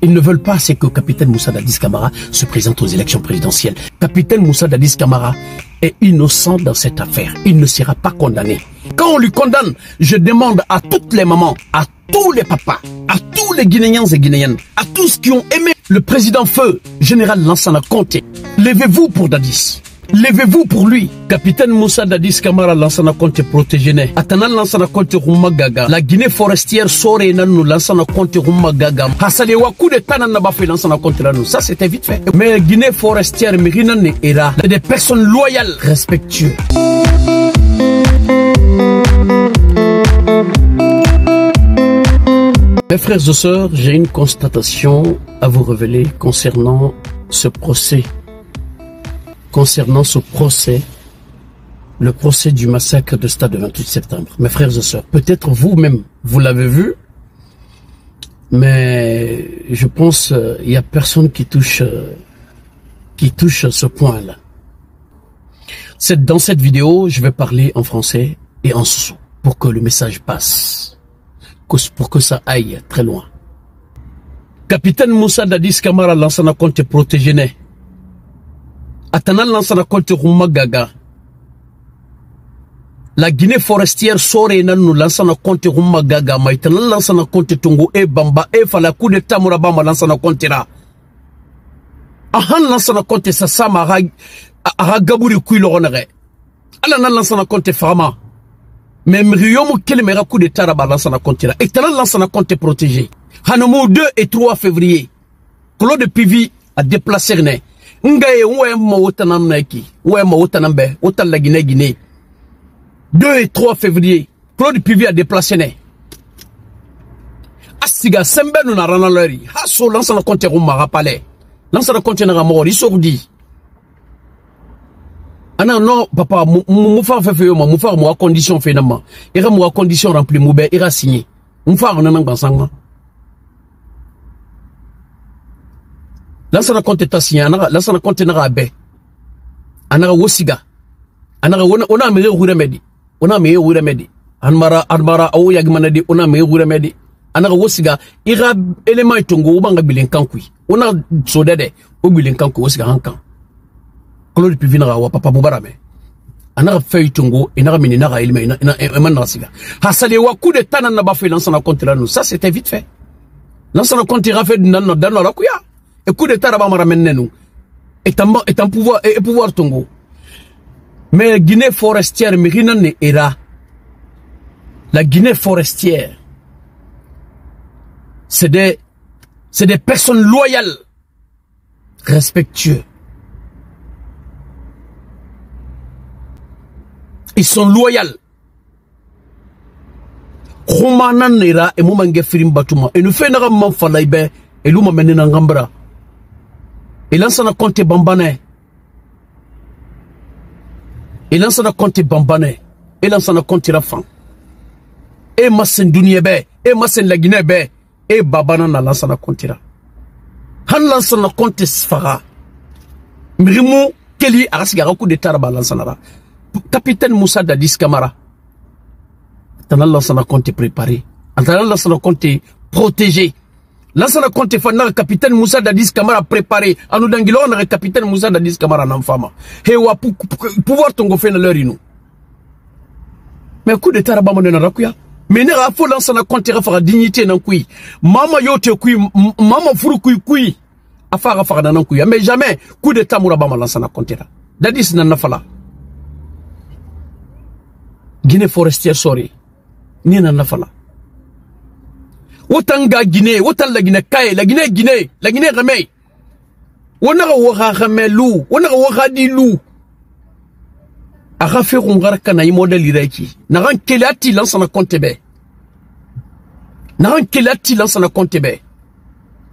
Ils ne veulent pas, c'est que capitaine Moussa Dadis Camara se présente aux élections présidentielles. Capitaine Moussa Dadis Camara est innocent dans cette affaire. Il ne sera pas condamné. Quand on lui condamne, je demande à toutes les mamans, à tous les papas, à tous les Guinéens et Guinéennes, à tous qui ont aimé le président feu, général Lansana Conté, levez-vous pour Dadis. Levez-vous pour lui. Capitaine Moussa Dadis Camara Lansana Conté protégé. Atana Lansana Conté Rumagaga. La Guinée forestière sort et nous Lansana Conté Rumagaga. Hasale wakou de tanan n'a pas fait Lansana Conté là nous. Ça c'était vite fait. Mais Guinée forestière Mirina ne era des personnes loyales, respectueuses. Mes frères et sœurs, j'ai une constatation à vous révéler concernant ce procès. Concernant ce procès, le procès du massacre de Stade de 28 septembre. Mes frères et sœurs, peut-être vous-même, vous l'avez vu, mais je pense qu'il n'y a personne qui touche ce point-là. Dans cette vidéo, je vais parler en français et en sousou pour que le message passe, pour que ça aille très loin. Capitaine Moussa Dadis Camara Lansana Conté protégé. Atana Lansana Conté Rumagaga. La Guinée forestière sort et nous Lansana Conté Rumagaga. Maïtana Lansana Conté Tongo e Bamba e fala coup de Tamurabama Lansana Conté ra. Ahan Lansana Conté Sassama Aragaburi Kuilonere. Alana Lansana Conté Fama. Mais Mriomo Kelemera coup de Taraba Lansana Conté ra. Etana Lansana Conté protégé. Hanomou 2 et 3 février. Claude Pivi a déplacé René. Ngaye oué maoutanam naiki, oué maoutanambe, outal la Guinée. 2 et 3 février, Claude Pivi a déplacé né. Asiga sembe nous na ranalori, haso lansana konte rumara palais. Lansana konte na mort, isordi. Ana non papa, moufa fait yo moufa mo condition finalement. Ira mo condition rempli moube, ira signé. Moufa on nan bansangma. Lansana Conté tassia, Lansana Conté na rabe. Anara wosiga. Anara ona me remedi. Ona me remedi. Anmara o yagmanadi ona me remedi. Anara wosiga ira element itongo ubanga bilenkankui. Ona sodede o bilenkanku wosiga hankan. Claude Pivi na wa papa bubarame. Anara feuille tongo enara minina ra elime ina emanna siga. Hasale wa coup de tanan na ba fait Lansana Conté là nous. Ça c'était vite fait. Lansana Conté ra fait dans la kuya. Et coup d'état là-bas ramène nous. Et en pouvoir Tongo. Mais Guinée forestière, Mirina ne era. La Guinée forestière, c'est des personnes loyales, respectueuses. Ils sont loyaux. Romana nera et momange firim batuma. Et nous faisons un man falaïbe et nous m'amène en gambra. Et Lansana Conté Bambane. Et Lansana Conté Bambane. Et Lansana Conté Rafan. Et Massen Douniebe. Et Massen la Guinée. Et Babana na Lansana Conté Ra. Han Lansana Conté Sfara. Mrimou Kelly Arasigara coup de Taraba Lansana Ra. Capitaine Moussa Dadis Camara. Tana Lansana Conté préparé. Tana Lansana Conté protégé. Lansana Conté Fanara capitaine Moussa Dadis Camara préparé. Anu dangilo on capitaine Moussa Dadis Camara n'enfama. Hewa pouvoir tongo fait leur inou. Mais coup de taraba mon rakuya. Mais nera fo Lansana Conté rafara dignité nan kui. Mama yote kui, mama furu kui. Afara fara nan kuya. Mais jamais coup de tamura bama Lansana Conté ra. Dadis nan nafala. Guinée forestière sorry. Ni nan nafala. Wotanga Guinée, wotan la Guinée Kaye, la Guinée remey. Wonara wora remelu, wonara wora di lou. Ara fait rongar kana i modèle ireki. Naran kelati Lansana Conté be. Naran kelati Lansana Conté be.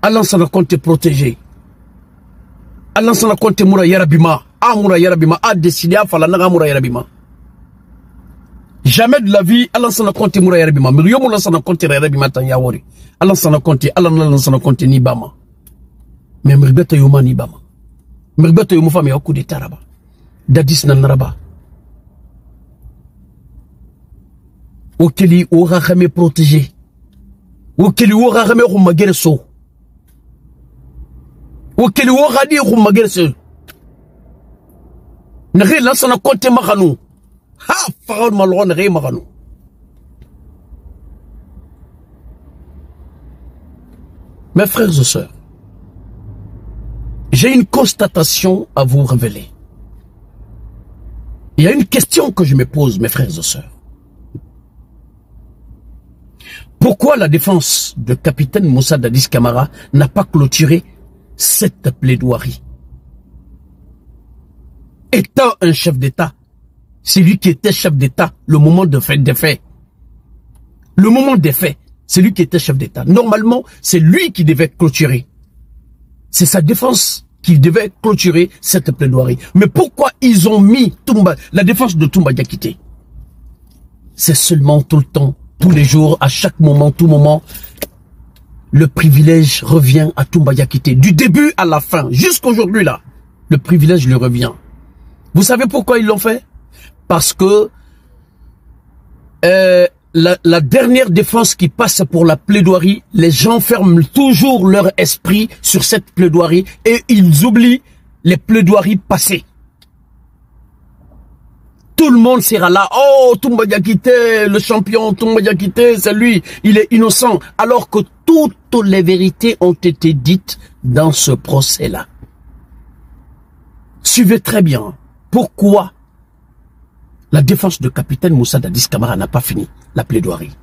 Lansana Conté protégé. Lansana Conté moura yarabima, moura yarabima, décidé à fala naga moura yarabima. Jamais de la vie, Lansana Conté moura yarabima. Miriyomo Lansana Conté yarabima tan yawori. Lansana Conté, Lansana Conté ni bama. Mais Mribeto yoma ni bama. Mribeto yomo fami ya coup de taraba. Dadis nan naraba. Okeli aura jamais protégé. Okeli aura jamais rumagere so. Ou quel oradi ou magerse. N'ré lansana konte makanou. Ha, farol malon n'ré makanou. Mes frères et sœurs, j'ai une constatation à vous révéler. Il y a une question que je me pose, mes frères et sœurs. Pourquoi la défense de capitaine Moussa Dadis Camara n'a pas clôturé cette plaidoirie? Étant un chef d'État, c'est lui qui était chef d'État le moment des faits. Le moment des faits, c'est lui qui était chef d'État. Normalement, c'est lui qui devait clôturer. C'est sa défense qui devait clôturer cette plaidoirie. Mais pourquoi ils ont mis la défense de Toumba Diakité? C'est seulement tout le temps, tous les jours, à chaque moment, tout moment, le privilège revient à Toumba Diakité. Du début à la fin, jusqu'aujourd'hui là, le privilège lui revient. Vous savez pourquoi ils l'ont fait? Parce que la dernière défense qui passe pour la plaidoirie, les gens ferment toujours leur esprit sur cette plaidoirie et ils oublient les plaidoiries passées. Tout le monde sera là. Oh, Toumba Diakité, le champion, Toumba Diakité, c'est lui, il est innocent. Alors que toutes les vérités ont été dites dans ce procès-là. Suivez très bien. Pourquoi la défense de capitaine Moussa Dadis Camara n'a pas fini la plaidoirie?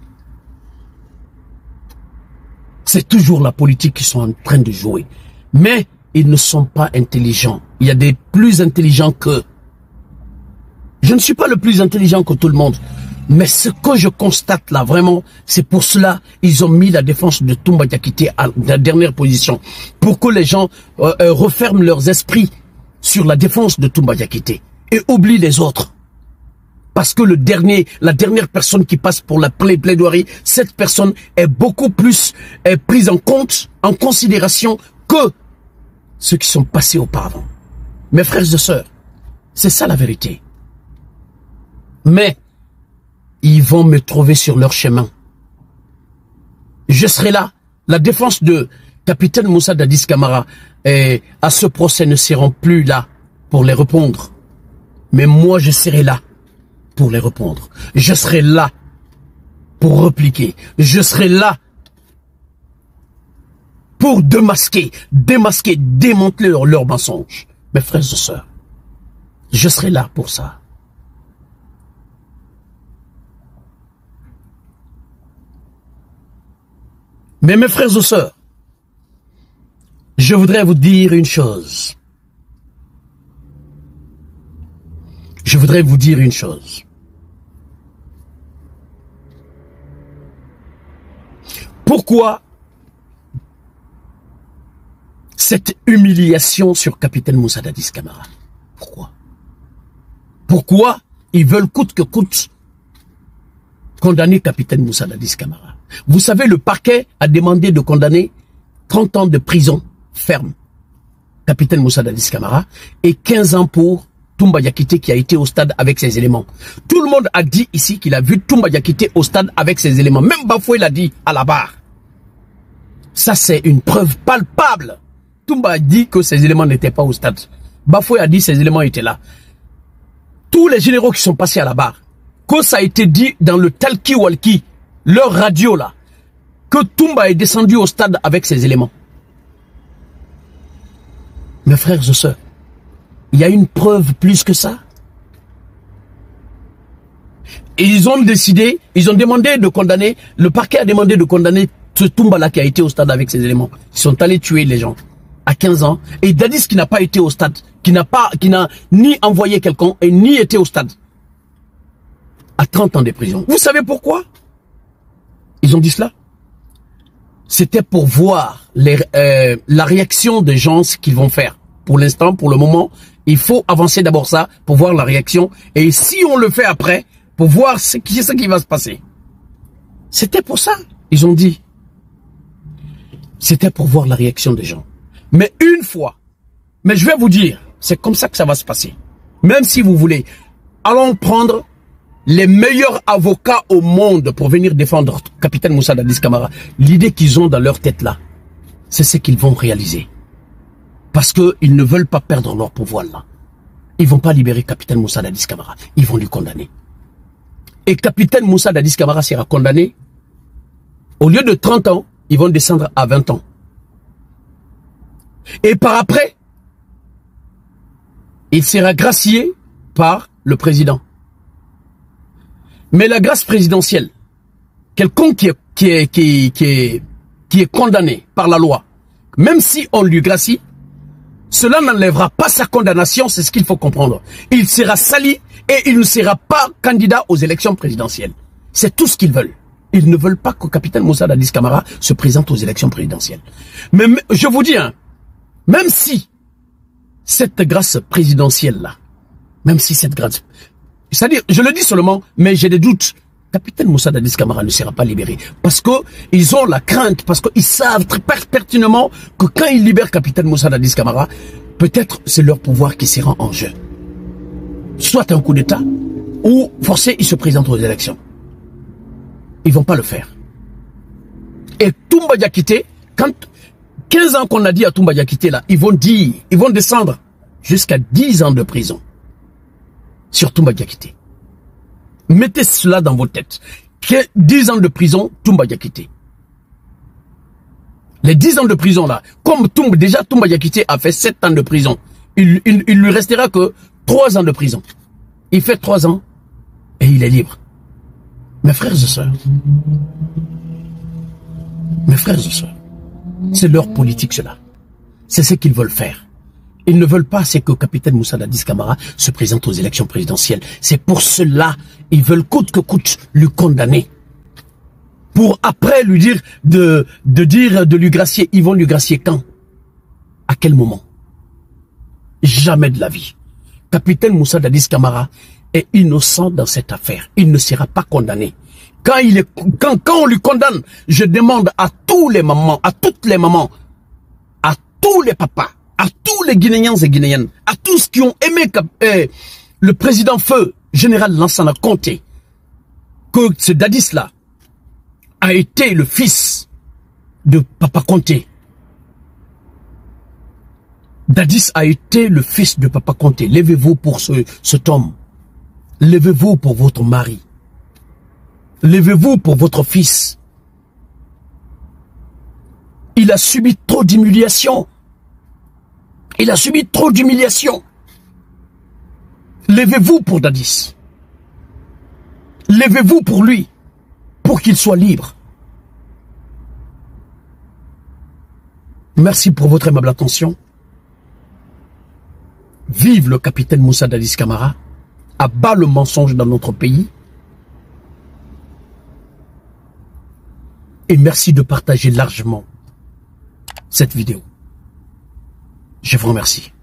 C'est toujours la politique qui sont en train de jouer. Mais ils ne sont pas intelligents. Il y a des plus intelligents qu'eux. Je ne suis pas le plus intelligent que tout le monde. Mais ce que je constate là, vraiment, c'est pour cela ils ont mis la défense de Toumba Diakité à la dernière position. Pour que les gens referment leurs esprits sur la défense de Toumba Diakité et oublient les autres. Parce que la dernière personne qui passe pour la plaidoirie, cette personne est beaucoup plus prise en compte, en considération que ceux qui sont passés auparavant. Mes frères et sœurs, c'est ça la vérité. Mais ils vont me trouver sur leur chemin. Je serai là. La défense de capitaine Moussa Dadis Camara à ce procès ne seront plus là pour les répondre. Mais moi, je serai là pour les répondre. Je serai là pour répliquer. Je serai là pour démasquer, démanteler leurs mensonges. Mes frères et sœurs, je serai là pour ça. Mais mes frères et sœurs, je voudrais vous dire une chose. Je voudrais vous dire une chose. Pourquoi cette humiliation sur capitaine Moussa Dadis Camara? Pourquoi? Pourquoi ils veulent coûte que coûte condamner capitaine Moussa Dadis Camara? Vous savez, le parquet a demandé de condamner 30 ans de prison ferme capitaine Moussa Dadis Camara et 15 ans pour Toumba Diakité qui a été au stade avec ses éléments. Tout le monde a dit ici qu'il a vu Toumba Diakité au stade avec ses éléments. Même Bafoué l'a dit à la barre. Ça, c'est une preuve palpable. Toumba a dit que ses éléments n'étaient pas au stade. Bafoué a dit que ses éléments étaient là. Tous les généraux qui sont passés à la barre, que ça a été dit dans le talkie-walkie, leur radio là, que Toumba est descendu au stade avec ses éléments. Mes frères et sœurs, il y a une preuve plus que ça. Et ils ont décidé, ils ont demandé de condamner, le parquet a demandé de condamner ce Toumba là qui a été au stade avec ses éléments. Ils sont allés tuer les gens à 15 ans. Et Dadis qui n'a pas été au stade, qui n'a ni envoyé quelqu'un et ni été au stade, à 30 ans de prison. Vous savez pourquoi ils ont dit cela? C'était pour voir la réaction des gens, ce qu'ils vont faire. Pour l'instant, pour le moment, il faut avancer d'abord ça pour voir la réaction. Et si on le fait après, pour voir ce qui va se passer. C'était pour ça, ils ont dit. C'était pour voir la réaction des gens. Mais une fois, mais je vais vous dire, c'est comme ça que ça va se passer. Même si vous voulez, allons prendre les meilleurs avocats au monde pour venir défendre capitaine Moussa Dadis Camara. L'idée qu'ils ont dans leur tête là, c'est ce qu'ils vont réaliser. Parce qu'ils ne veulent pas perdre leur pouvoir là. Ils ne vont pas libérer Capitaine Moussa Dadis Camara. Ils vont lui condamner. Et Capitaine Moussa Dadis Camara sera condamné. Au lieu de 30 ans, ils vont descendre à 20 ans. Et par après, il sera gracié par le président. Mais la grâce présidentielle, quelqu'un qui est condamné par la loi, même si on lui gracie, cela n'enlèvera pas sa condamnation, c'est ce qu'il faut comprendre. Il sera sali et il ne sera pas candidat aux élections présidentielles. C'est tout ce qu'ils veulent. Ils ne veulent pas que Capitaine Moussa Dadis Camara se présente aux élections présidentielles. Mais je vous dis, hein, même si cette grâce présidentielle-là, même si cette grâce... C'est-à-dire, je le dis seulement, mais j'ai des doutes. Capitaine Moussa Dadis Camara ne sera pas libéré. Parce qu'ils ont la crainte, parce qu'ils savent très pertinemment que quand ils libèrent Capitaine Moussa Dadis Camara, peut-être c'est leur pouvoir qui sera en jeu. Soit un coup d'État, ou forcé, ils se présentent aux élections. Ils ne vont pas le faire. Et Toumba Diakité, quand 15 ans qu'on a dit à Toumba Diakité là, ils vont descendre jusqu'à 10 ans de prison. Sur Toumba Diakité. Mettez cela dans vos têtes. 10 ans de prison, Toumba Diakité. Les 10 ans de prison là, comme déjà Toumba Diakité a fait 7 ans de prison, il lui restera que 3 ans de prison. Il fait 3 ans et il est libre. Mes frères et sœurs, c'est leur politique cela. C'est ce qu'ils veulent faire. Ils ne veulent pas, c'est que Capitaine Moussa Dadis Camara se présente aux élections présidentielles. C'est pour cela, ils veulent coûte que coûte lui condamner. Pour après lui dire, de lui gracier. Ils vont lui gracier quand? À quel moment? Jamais de la vie. Capitaine Moussa Dadis Camara est innocent dans cette affaire. Il ne sera pas condamné. Quand on lui condamne, je demande à tous les mamans, à toutes les mamans, à tous les papas, à tous les Guinéens et Guinéennes, à tous qui ont aimé le président feu, général Lansana Conté, que ce Dadis-là a été le fils de Papa Conté. Dadis a été le fils de Papa Conté. Levez-vous pour cet homme. Levez-vous pour votre mari. Levez-vous pour votre fils. Il a subi trop d'humiliation. Il a subi trop d'humiliation. Levez-vous pour Dadis. Levez-vous pour lui, pour qu'il soit libre. Merci pour votre aimable attention. Vive le capitaine Moussa Dadis Camara. Abat le mensonge dans notre pays. Et merci de partager largement cette vidéo. Je vous remercie.